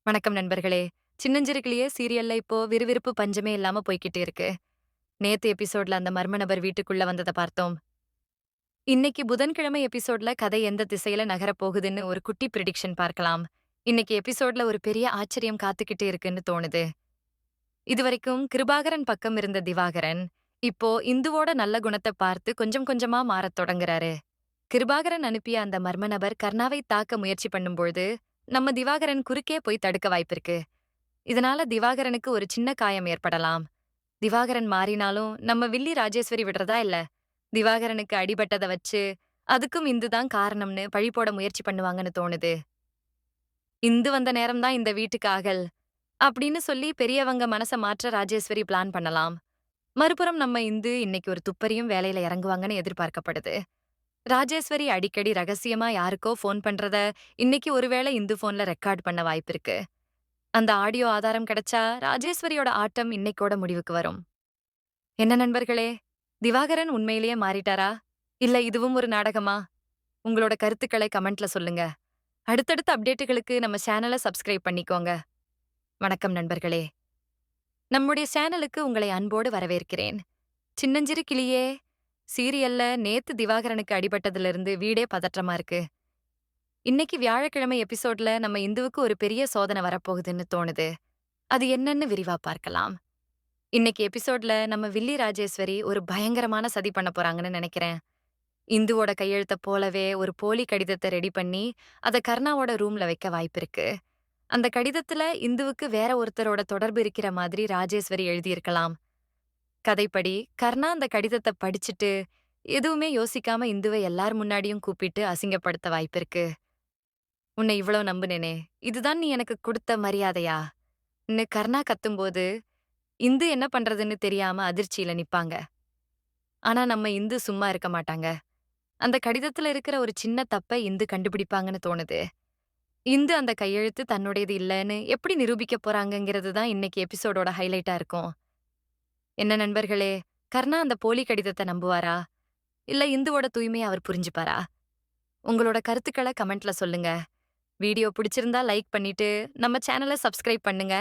வணக்கம் நண்பர்களே. சின்னஞ்சிறுக்கிளியே சீரியல்ல இப்போ விறுவிறுப்பு பஞ்சமே இல்லாம போய்க்கிட்டு இருக்கு. நேத்து எபிசோட்ல அந்த மர்ம நபர் வீட்டுக்குள்ள வந்தத பார்த்தோம். இன்னைக்கு புதன்கிழமை எபிசோட்ல கதை எந்த திசையில நகரப் போகுதுன்னு ஒரு குட்டி பிரிடிக்ஷன் பார்க்கலாம். இன்னைக்கு எபிசோட்ல ஒரு பெரிய ஆச்சரியம் காத்துக்கிட்டு இருக்குன்னு தோணுது. இதுவரைக்கும் கிருபாகரன் பக்கம் இருந்த திவாகரன், இப்போ இந்துவோட நல்ல குணத்த பார்த்து கொஞ்சம் கொஞ்சமா மாறத் தொடங்குறாரு. கிருபாகரன் அனுப்பிய அந்த மர்ம நபர் கர்ணாவை தாக்க முயற்சி பண்ணும்பொழுது, நம்ம திவாகரன் குறுக்கே போய் தடுக்க வாய்ப்பிருக்கு. இதனால திவாகரனுக்கு ஒரு சின்ன காயம் ஏற்படலாம். திவாகரன் மாறினாலும் நம்ம வில்லி ராஜேஸ்வரி விடுறதா இல்ல. திவாகரனுக்கு அடிபட்டத வச்சு அதுக்கும் இந்து தான் காரணம்னு பழி போட முயற்சி பண்ணுவாங்கன்னு தோணுது. இந்து வந்த நேரம் தான் இந்த வீட்டுக்கு ஆகல் அப்படின்னு சொல்லி பெரியவங்க மனச மாற்ற ராஜேஸ்வரி பிளான் பண்ணலாம். மறுபுறம் நம்ம இந்து இன்னைக்கு ஒரு துப்பறியும் வேலையில இறங்குவாங்கன்னு எதிர்பார்க்கப்படுது. ராஜேஸ்வரி அடிக்கடி ரகசியமா யாருக்கோ ஃபோன் பண்றத இன்னைக்கு ஒருவேளை இந்து ஃபோன்ல ரெக்கார்ட் பண்ண வாய்ப்பிருக்கு. அந்த ஆடியோ ஆதாரம் கிடைச்சா ராஜேஸ்வரியோட ஆட்டம் இன்னைக்கோட முடிவுக்கு வரும். என்ன நண்பர்களே, திவாகரன் உண்மையிலேயே மாறிட்டாரா? இல்ல இதுவும் ஒரு நாடகமா? உங்களோட கருத்துக்களை கமெண்ட்ல சொல்லுங்க. அடுத்தடுத்த அப்டேட்டுகளுக்கு நம்ம சேனல சப்ஸ்கிரைப் பண்ணிக்கோங்க. வணக்கம் நண்பர்களே. நம்முடைய சேனலுக்கு உங்களை அன்போடு வரவேற்கிறேன். சின்னஞ்சிறு கிளியே, சீரியல்ல நேத்து திவாகரனுக்கு அடிபட்டதிலிருந்து வீடே பதற்றமா இருக்கு. இன்னைக்கு வியாழக்கிழமை எபிசோட்ல நம்ம இந்துவுக்கு ஒரு பெரிய சோதனை வரப்போகுதுன்னு தோணுது. அது என்னன்னு விரிவா பார்க்கலாம். இன்னைக்கு எபிசோட்ல நம்ம வில்லி ராஜேஸ்வரி ஒரு பயங்கரமான சதி பண்ண போறாங்கன்னு நினைக்கிறேன். இந்துவோட கையெழுத்த போலவே ஒரு போலி கடிதத்தை ரெடி பண்ணி அத கர்ணாவோட ரூம்ல வைக்க வாய்ப்பிருக்கு. அந்த கடிதத்துல இந்துவுக்கு வேற ஒருத்தரோட தொடர்பு இருக்கிற மாதிரி ராஜேஸ்வரி எழுதியிருக்கலாம். கதைப்படி கர்ணா அந்த கடிதத்தை படிச்சுட்டு எதுவுமே யோசிக்காம இந்துவை எல்லார் முன்னாடியும் கூப்பிட்டு அசிங்கப்படுத்த வாய்ப்பிருக்கு. உன்னை இவ்ளோ நம்புனேனே, இதுதான் நீ எனக்கு கொடுத்த மரியாதையா? கர்ணா கத்தும்போது இந்து என்ன பண்றதுன்னு தெரியாம அதிர்ச்சியில நிப்பாங்க. ஆனா நம்ம இந்து சும்மா இருக்க மாட்டாங்க. அந்த கடிதத்துல இருக்கிற ஒரு சின்ன தப்ப இந்து கண்டுபிடிப்பாங்கன்னு தோணுது. இந்து அந்த கையெழுத்து தன்னுடையது இல்லன்னு எப்படி நிரூபிக்க போறாங்கங்கிறது தான் இன்னைக்கு எபிசோடோட ஹைலைட்டா இருக்கும். என்ன நண்பர்களே, கர்ணா அந்த போலி கடிதத்த நம்புவாரா? இல்ல இந்துவோட தூய்மைய அவர் புரிஞ்சுப்பாரா? உங்களோட கருத்துக்கள கமெண்ட்ல சொல்லுங்க. வீடியோ பிடிச்சிருந்தா லைக் பண்ணிட்டு நம்ம சேனல சப்ஸ்கிரைப் பண்ணுங்க.